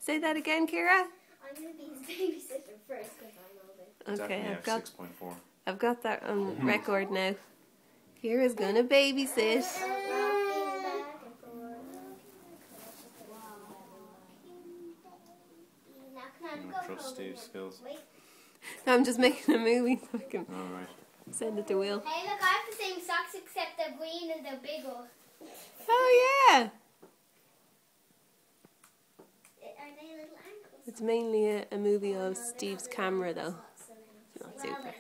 Say that again, Kira. I'm going to be his babysitter first because I'm older. Okay, Definitely F6.4. I've got that on record now. Kira's gonna babysit. Trust Steve's skills. I'm just making a movie so I can Alright. send it to Will. Hey, look, I have the same socks except they're green and they're bigger. Oh yeah! Are they little ankles? It's mainly a movie of Steve's camera though. Not super.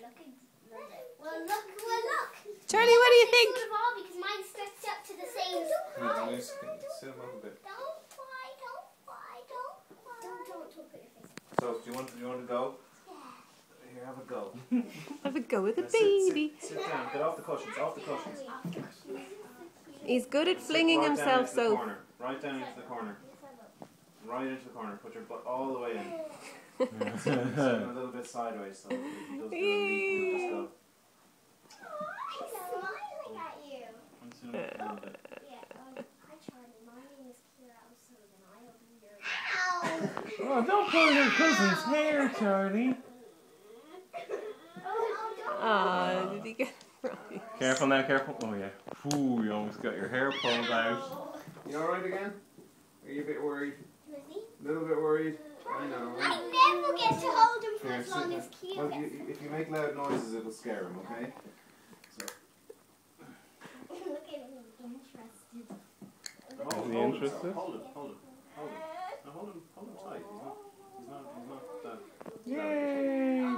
Well, look. Charlie, what do you think? Sort of all because mine stretched up to the same height. Sit him up a bit. Don't cry. Don't put your face. So, do you want to go? Here, have a go. Have a go with the Now baby. Sit down. Get off the cushions. Off the cushions. He's good at Sit flinging right himself down into the so. corner. Right down into the corner. Right into the corner. Put your butt all the way in. Sit him a little bit sideways so if he does do a leap, he'll just go. I'm smiling at you. And sit him a little bit. Hi Charlie, my name is Kira O'Sullivan. I will be your... Oh, don't pull your cousin's hair, Charlie. Oh, did he get it right? Careful now, careful. Oh yeah. Ooh, you almost got your hair pulled out. You alright again? Are you a bit worried? Lizzie? A little bit worried? I know. I never get to hold him for Here, as long sit as down. Kira Well, gets. if you make loud noises, it'll scare him, okay? So, Look at him, interested. Is he interested? Hold him. No, hold him tight. He's not that. Yay!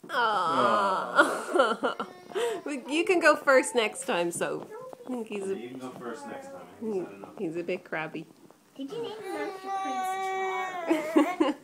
Aww. Well, you can go first next time, so I think You can go first next time. He's had enough. he's a bit crabby. Did you name him after Prince Charles?